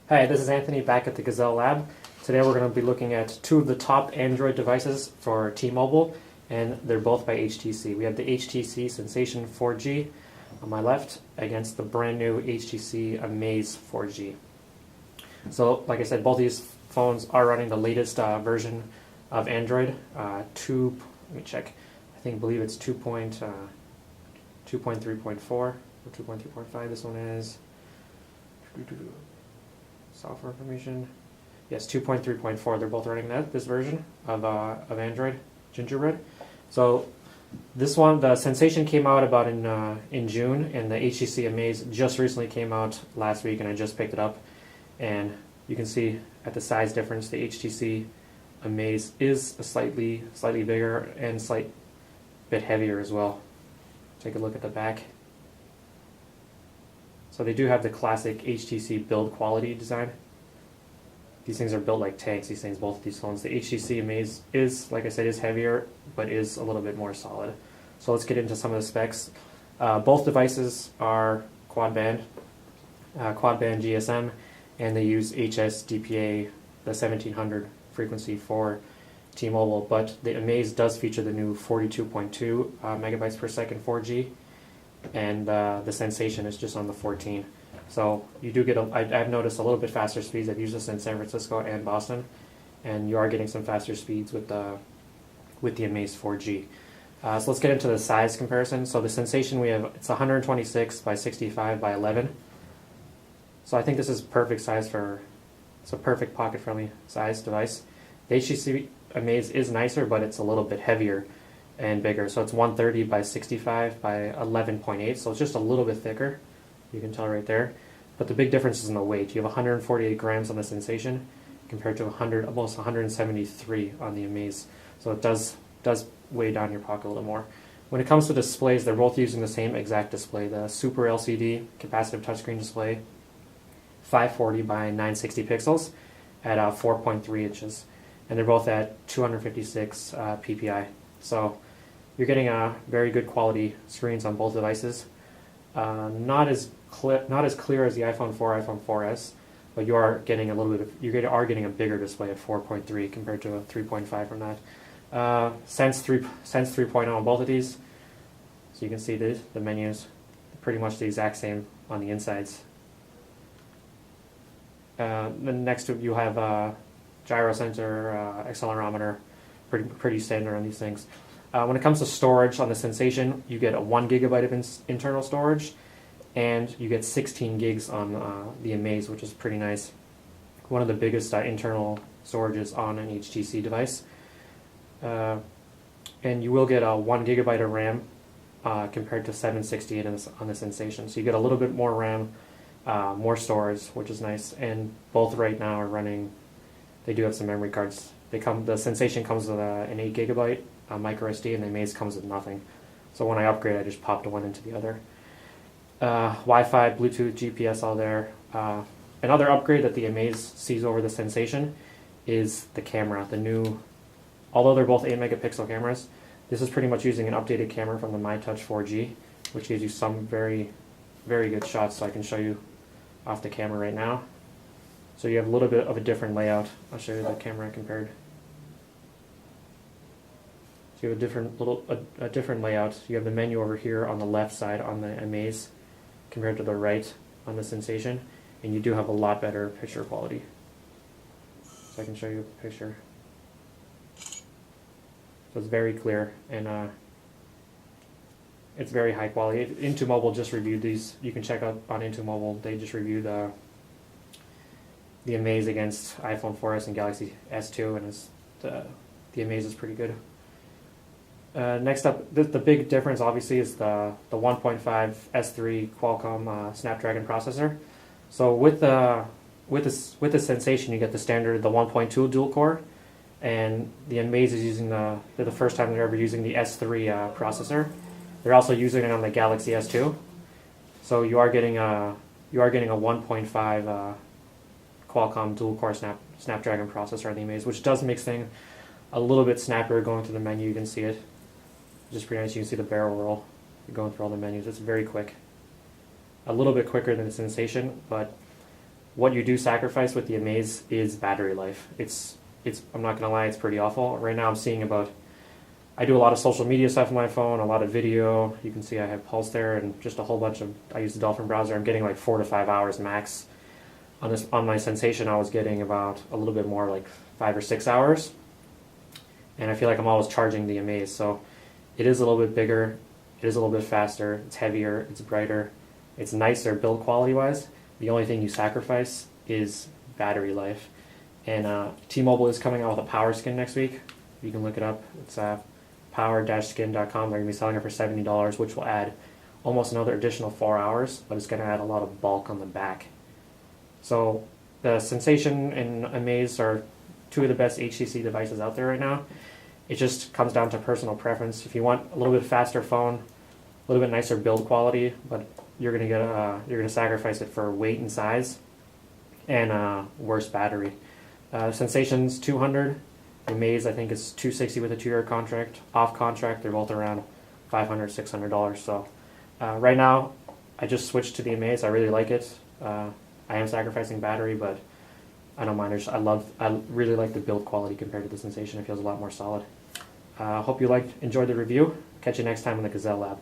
Hi, this is Anthony back at the GazelleLab. Today we're going to be looking at two of the top Android devices for T-Mobile, and they're both by HTC. We have the HTC Sensation 4G on my left against the brand new HTC Amaze 4G. So, like I said, both these phones are running the latest version of Android. Let me check. I believe it's 2.3.4 or 2.3.5. This one is software information. Yes, 2.3.4. They're both running this version of Android Gingerbread. So this one, the Sensation came out about in June, and the HTC Amaze just recently came out last week, and I just picked it up. And you can see at the size difference, the HTC Amaze is a slightly bigger and slight bit heavier as well. Take a look at the back. So they do have the classic HTC build quality design. These things are built like tanks, both of these phones. The HTC Amaze is, like I said, is heavier, but is a little bit more solid. So let's get into some of the specs. Both devices are quad band GSM, and they use HSDPA, the 1700 frequency for T-Mobile, but the Amaze does feature the new 42.2 megabytes per second 4G, and the Sensation is just on the 14. So you do get I've noticed a little bit faster speeds. I've used this in San Francisco and Boston, and you are getting some faster speeds with the Amaze 4G. So let's get into the size comparison. So the Sensation, it's 126 by 65 by 11. So I think this is perfect size it's a perfect pocket-friendly size device. The HTC Amaze is nicer, but it's a little bit heavier and bigger. So it's 130 by 65 by 11.8, so it's just a little bit thicker. You can tell right there. But the big difference is in the weight. You have 148 grams on the Sensation compared to almost 173 on the Amaze. So it does weigh down your pocket a little more. When it comes to displays, they're both using the same exact display, the Super LCD capacitive touchscreen display, 540 by 960 pixels at 4.3 inches. And they're both at 256 ppi. So you're getting very good quality screens on both devices. Not as clear as the iPhone 4, iPhone 4S, but you are getting getting a bigger display at 4.3 compared to a 3.5 from that. Sense 3.0 on both of these. So you can see the menus, pretty much the exact same on the insides. Then next to you have gyro sensor, accelerometer, pretty standard on these things. When it comes to storage on the Sensation, you get a 1 gigabyte of internal storage, and you get 16 gigs on the Amaze, which is pretty nice. One of the biggest internal storages on an HTC device. And you will get a 1 gigabyte of RAM compared to 768 on the Sensation. So you get a little bit more RAM, more storage, which is nice. And both right now are running. They do have some memory cards. The Sensation comes with an 8 gigabyte micro SD, and the Amaze comes with nothing. So when I upgrade, I just popped one into the other. Wi-Fi, Bluetooth, GPS, all there. Another upgrade that the Amaze sees over the Sensation is the camera. Although they're both 8 megapixel cameras, this is pretty much using an updated camera from the MyTouch 4G, which gives you some very, very good shots. So I can show you off the camera right now. So you have a little bit of a different layout. I'll show you the camera compared. So you have a different layout. You have the menu over here on the left side on the Amaze compared to the right on the Sensation, and you do have a lot better picture quality. So I can show you a picture. So it's very clear, and it's very high quality. T-Mobile just reviewed these. You can check out on T-Mobile. They just reviewed the Amaze against iPhone 4S and Galaxy S2, and the Amaze is pretty good. Next up, the big difference obviously is the 1.5 S3 Qualcomm Snapdragon processor. So with the Sensation, you get the standard, the 1.2 dual core, and the Amaze is using they're the first time they're ever using the S3 processor. They're also using it on the Galaxy S2. So you are getting a 1.5 Qualcomm dual core Snapdragon processor on the Amaze, which does make things a little bit snappier going through the menu. You can see it. Just pretty nice. You can see the barrel roll. You're going through all the menus. It's very quick. A little bit quicker than the Sensation, but what you do sacrifice with the Amaze is battery life. I'm not gonna lie, it's pretty awful. Right now I'm seeing I do a lot of social media stuff on my phone, a lot of video. You can see I have Pulse there, and just a whole bunch of, I use the Dolphin browser. I'm getting like 4 to 5 hours max. On my Sensation, I was getting about a little bit more, like 5 or 6 hours. And I feel like I'm always charging the Amaze. So it is a little bit bigger, it is a little bit faster, it's heavier, it's brighter, it's nicer build quality wise. The only thing you sacrifice is battery life. And T-Mobile is coming out with a power skin next week. You can look it up. It's power-skin.com. They're going to be selling it for $70, which will add almost another additional 4 hours, but it's going to add a lot of bulk on the back. So the Sensation and Amaze are two of the best HTC devices out there right now. It just comes down to personal preference. If you want a little bit faster phone, a little bit nicer build quality, but you're going to sacrifice it for weight and size, and worse battery. Sensation's 200. Amaze, I think, is 260 with a 2-year contract. Off contract, they're both around $500, $600. So right now, I just switched to the Amaze. I really like it. I am sacrificing battery, but I don't mind. I really like the build quality compared to the Sensation. It feels a lot more solid. Hope you enjoyed the review. Catch you next time on the GazelleLab.